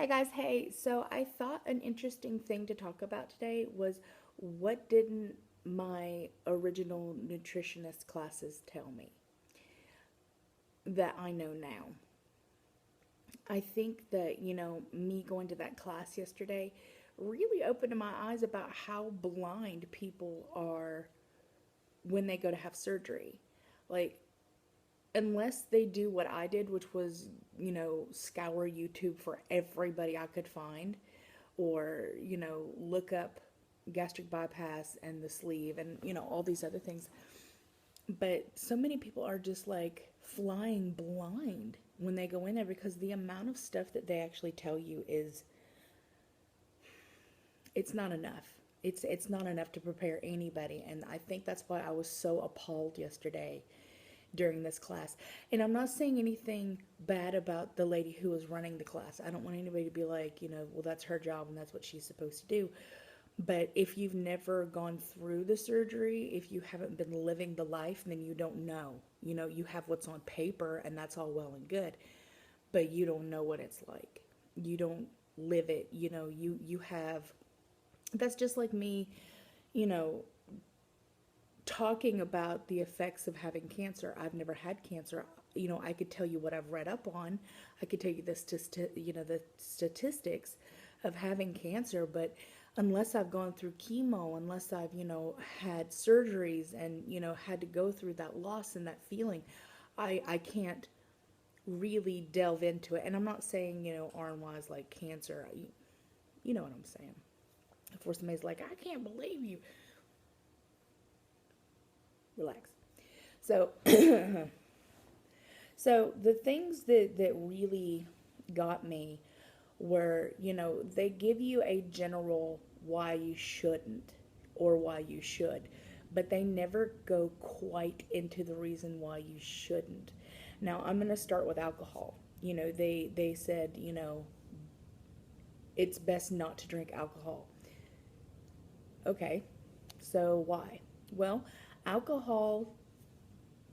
Hi guys, hey. So I thought an interesting thing to talk about today was what didn't my original nutritionist classes tell me that I know now? I think that, me going to that class yesterday really opened my eyes about how blind people are when they go to have surgery. Like, unless they do what I did, which was, scour YouTube for everybody I could find, or, look up gastric bypass and the sleeve and, all these other things. But so many people are just like flying blind when they go in there because the amount of stuff that they actually tell you is it's not enough. It's not enough to prepare anybody, and I think that's why I was so appalled yesterday during this class. And I'm not saying anything bad about the lady who was running the class. I don't want anybody to be like, well, that's her job and that's what she's supposed to do. But if you've never gone through the surgery, if you haven't been living the life, then you don't know. You have what's on paper and that's all well and good, but you don't know what it's like. You don't live it. You have that's just like me, you know, talking about the effects of having cancer. I've never had cancer. I could tell you what I've read up on. I could tell you the statistics of having cancer, but unless I've gone through chemo, unless I've, had surgeries and, had to go through that loss and that feeling, I can't really delve into it. And I'm not saying, arm wise like cancer. You know what I'm saying. Before somebody's like, I can't believe you. Relax. So, so the things that really got me were, they give you a general why you shouldn't or why you should, but they never go quite into the reason why you shouldn't. Now, I'm going to start with alcohol. They said, it's best not to drink alcohol. Okay, so why? Well, alcohol,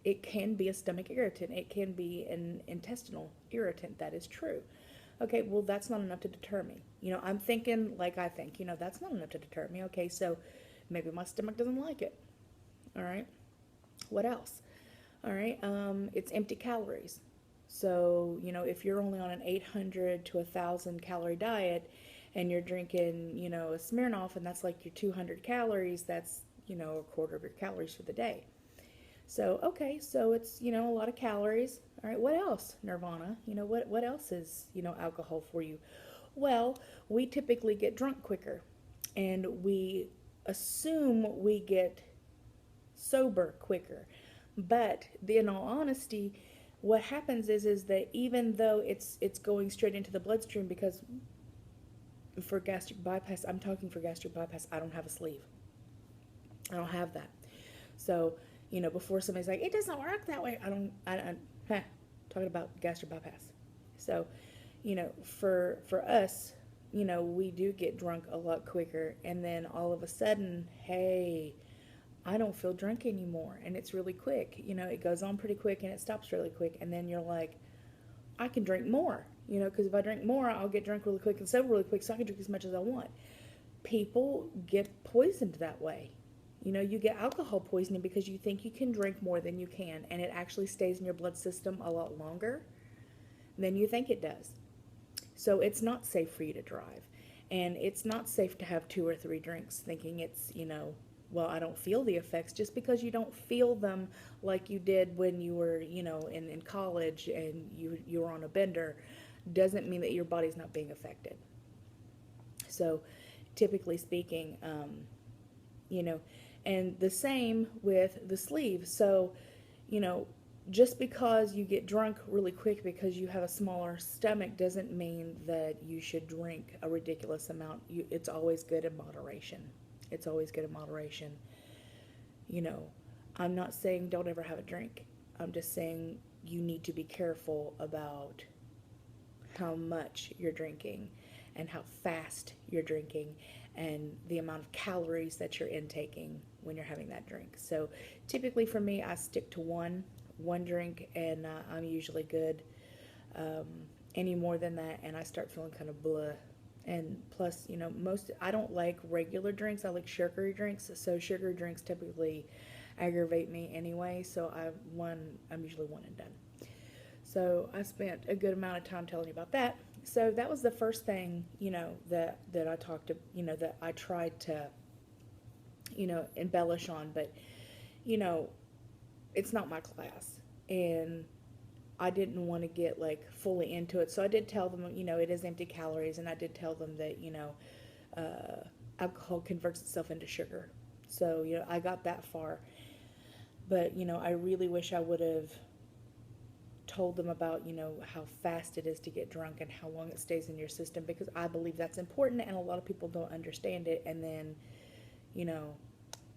it can be a stomach irritant. It can be an intestinal irritant. That is true. Okay, well, that's not enough to deter me. I'm thinking like I think, that's not enough to deter me. Okay, so maybe my stomach doesn't like it. All right, what else? All right, it's empty calories. So, if you're only on an 800 to 1,000 calorie diet and you're drinking, a Smirnoff and that's like your 200 calories, that's, a quarter of your calories for the day. So, okay, so it's, a lot of calories. All right, what else, Nirvana? What else is, alcohol for you? Well, we typically get drunk quicker and we assume we get sober quicker. But in all honesty, what happens is that even though it's going straight into the bloodstream, because for gastric bypass, I'm talking for gastric bypass, I don't have a sleeve. I don't have that. So, before somebody's like, it doesn't work that way, talking about gastric bypass. So, for us, we do get drunk a lot quicker, and then all of a sudden, hey, I don't feel drunk anymore, and it's really quick. It goes on pretty quick and it stops really quick, and then you're like, I can drink more, because if I drink more, I'll get drunk really quick and sober really quick, so I can drink as much as I want. People get poisoned that way. You get alcohol poisoning because you think you can drink more than you can, and it actually stays in your blood system a lot longer than you think it does. So it's not safe for you to drive. And it's not safe to have two or three drinks thinking it's, well, I don't feel the effects. Just because you don't feel them like you did when you were, in college and you were on a bender doesn't mean that your body's not being affected. So typically speaking, you know, and the same with the sleeve. So, you know, just because you get drunk really quick because you have a smaller stomach doesn't mean that you should drink a ridiculous amount. It's always good in moderation. It's always good in moderation. You know, I'm not saying don't ever have a drink. I'm just saying you need to be careful about how much you're drinking and how fast you're drinking and the amount of calories that you're intaking when you're having that drink. So typically for me, I stick to one drink, and I'm usually good. Um, any more than that, and I start feeling kind of blah. And plus, I don't like regular drinks. I like sugary drinks. So sugary drinks typically aggravate me anyway. So I'm usually one and done. So I spent a good amount of time telling you about that. So that was the first thing, that I talked to, that I tried to, embellish on, but, you know, it's not my class. And I didn't want to get like fully into it. So I did tell them, it is empty calories. And I did tell them that, alcohol converts itself into sugar. So, I got that far. But, I really wish I would have told them about, how fast it is to get drunk and how long it stays in your system, because I believe that's important and a lot of people don't understand it. And then, you know,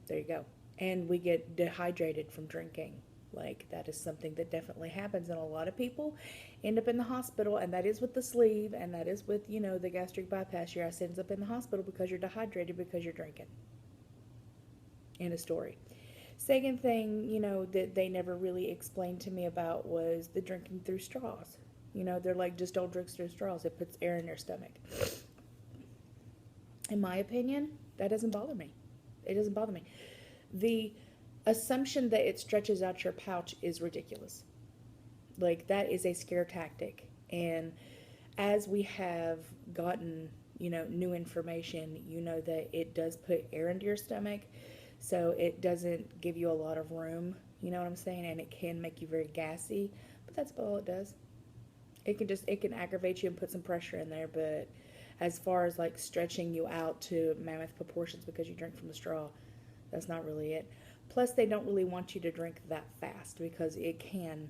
there you go. And we get dehydrated from drinking. Like, that is something that definitely happens, and a lot of people end up in the hospital, and that is with the sleeve, and that is with, the gastric bypass. Your ass ends up in the hospital because you're dehydrated because you're drinking. End of story. Second thing, that they never really explained to me about was the drinking through straws. They're like, just don't drink through straws. It puts air in your stomach. In my opinion, that doesn't bother me. It doesn't bother me. The assumption that it stretches out your pouch is ridiculous. Like, that is a scare tactic. And as we have gotten, new information, that it does put air into your stomach. So it doesn't give you a lot of room, you know what I'm saying? And it can make you very gassy, but that's about all it does. It can aggravate you and put some pressure in there, but as far as like stretching you out to mammoth proportions because you drink from the straw, that's not really it. Plus, they don't really want you to drink that fast because it can,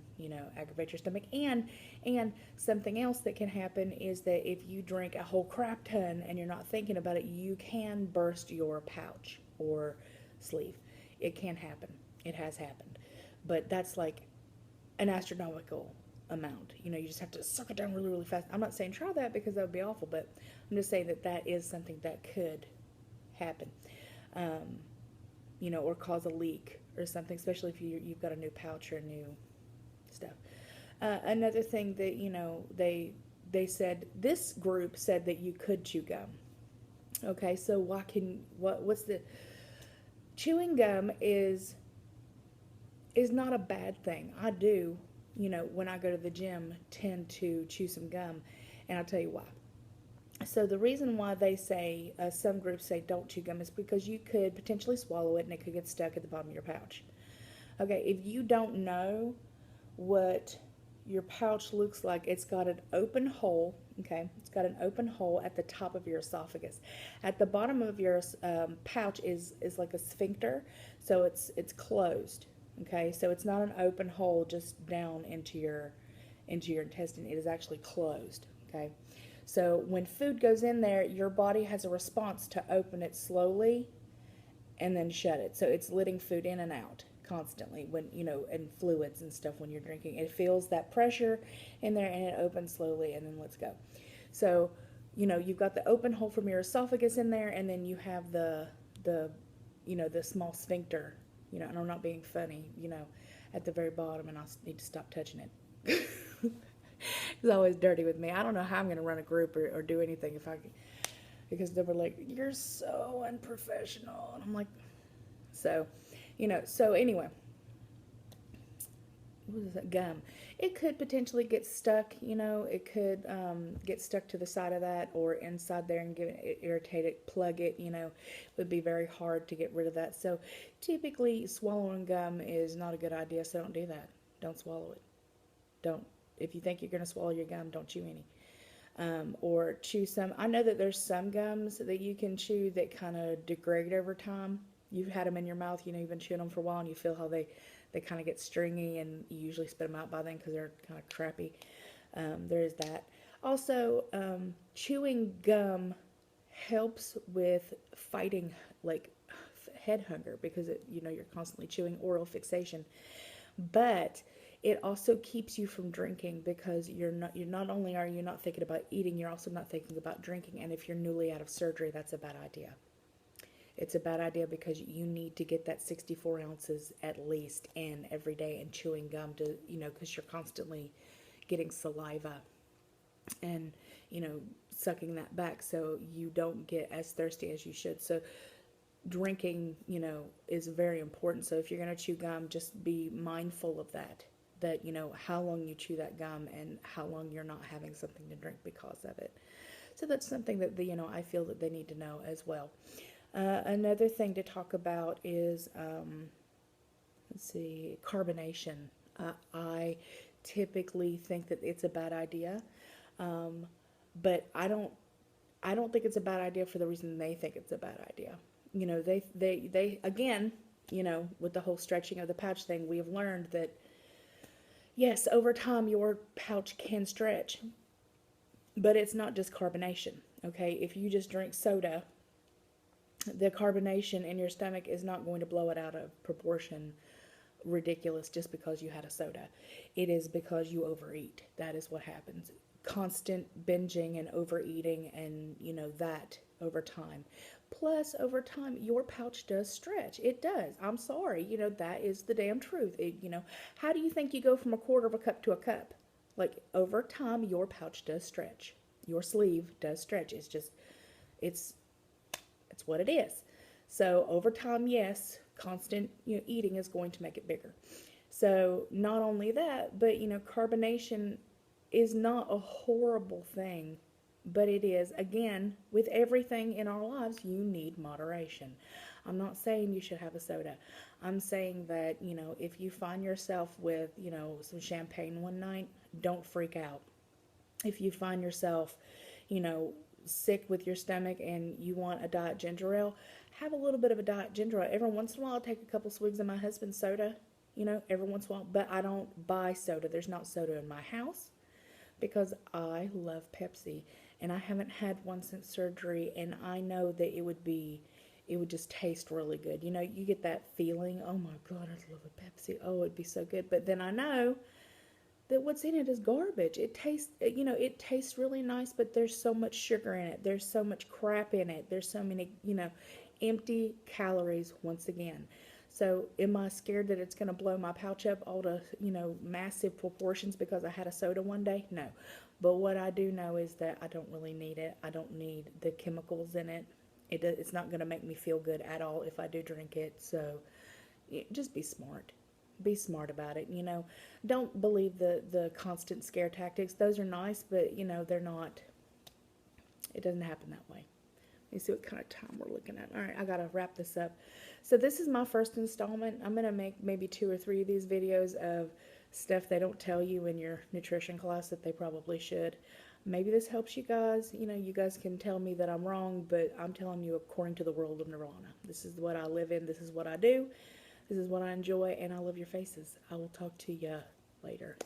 aggravate your stomach. And something else that can happen is that if you drink a whole crap ton and you're not thinking about it, you can burst your pouch or sleeve. It can happen. It has happened. But that's like an astronomical amount. You just have to suck it down really, really fast. I'm not saying try that because that would be awful, but I'm just saying that is something that could happen. Or cause a leak or something, especially if you've got a new pouch or new stuff. Another thing that, they said, this group said that you could chew gum. Okay, so what's the, chewing gum is not a bad thing. I do, when I go to the gym, tend to chew some gum, and I'll tell you why. So the reason why they say, some groups say don't chew gum, is because you could potentially swallow it and it could get stuck at the bottom of your pouch. Okay, if you don't know what your pouch looks like, it's got an open hole, okay? It's got an open hole at the top of your esophagus. At the bottom of your pouch is like a sphincter, so it's closed, okay? So it's not an open hole just down into your intestine. It is actually closed, okay? So when food goes in there, your body has a response to open it slowly and then shut it. So it's letting food in and out constantly when, and fluids and stuff when you're drinking. It feels that pressure in there and it opens slowly and then lets go. So, you've got the open hole from your esophagus in there, and then you have the small sphincter, and I'm not being funny, at the very bottom, and I need to stop touching it. It's always dirty with me. I don't know how I'm going to run a group or do anything because they were like, you're so unprofessional. And I'm like, so anyway, what is that? Gum. It could potentially get stuck, it could get stuck to the side of that or inside there and get it irritated, plug it, it would be very hard to get rid of that. So typically swallowing gum is not a good idea, so don't do that. Don't swallow it. Don't. If you think you're going to swallow your gum, don't chew any. Or chew some. I know that there's some gums that you can chew that kind of degrade over time. You've had them in your mouth, you've been chewing them for a while, and you feel how they kind of get stringy, and you usually spit them out by then because they're kind of crappy. There is that. Also, chewing gum helps with fighting like head hunger because you're constantly chewing, oral fixation. But it also keeps you from drinking because you're not only are you not thinking about eating, you're also not thinking about drinking. And if you're newly out of surgery, that's a bad idea. It's a bad idea because you need to get that 64 ounces at least in every day and chewing gum to, because you're constantly getting saliva and, sucking that back so you don't get as thirsty as you should. So drinking, is very important. So if you're going to chew gum, just be mindful of that, how long you chew that gum and how long you're not having something to drink because of it. So that's something that I feel that they need to know as well. Another thing to talk about is, let's see, carbonation. I typically think that it's a bad idea, but I don't think it's a bad idea for the reason they think it's a bad idea. They again, with the whole stretching of the pouch thing, we have learned that yes, over time your pouch can stretch, but it's not just carbonation. Okay, if you just drink soda, the carbonation in your stomach is not going to blow it out of proportion ridiculous just because you had a soda. It is because you overeat. That is what happens. Constant binging and overeating, and that over time. Plus, over time, your pouch does stretch. It does. I'm sorry. That is the damn truth. How do you think you go from a quarter of a cup to a cup? Like, over time, your pouch does stretch. Your sleeve does stretch. It's what it is. So over time, yes, constant eating is going to make it bigger. So not only that, but carbonation is not a horrible thing, but it is, again, with everything in our lives, you need moderation. I'm not saying you should have a soda. I'm saying that, if you find yourself with, some champagne one night, don't freak out. If you find yourself, sick with your stomach and you want a diet ginger ale, have a little bit of a diet ginger ale. Every once in a while, I'll take a couple swigs of my husband's soda, every once in a while, but I don't buy soda. There's not soda in my house because I love Pepsi, and I haven't had one since surgery, and I know that it would just taste really good. You get that feeling, oh my God, I love a Pepsi. Oh, it'd be so good. But then I know that what's in it is garbage. It tastes really nice, but there's so much sugar in it. There's so much crap in it. There's so many, empty calories once again. So am I scared that it's going to blow my pouch up all to, massive proportions because I had a soda one day? No. But what I do know is that I don't really need it. I don't need the chemicals in it. It's not going to make me feel good at all if I do drink it. So just be smart. Be smart about it. Don't believe the constant scare tactics. Those are nice, but they're not. It doesn't happen that way. Let me see what kind of time we're looking at. All right, I gotta wrap this up. So this is my first installment. I'm gonna make maybe 2 or 3 of these videos of stuff they don't tell you in your nutrition class that they probably should. Maybe this helps you guys. You guys can tell me that I'm wrong, but I'm telling you according to the world of Nirvana. This is what I live in. This is what I do. This is what I enjoy, and I love your faces. I will talk to you later.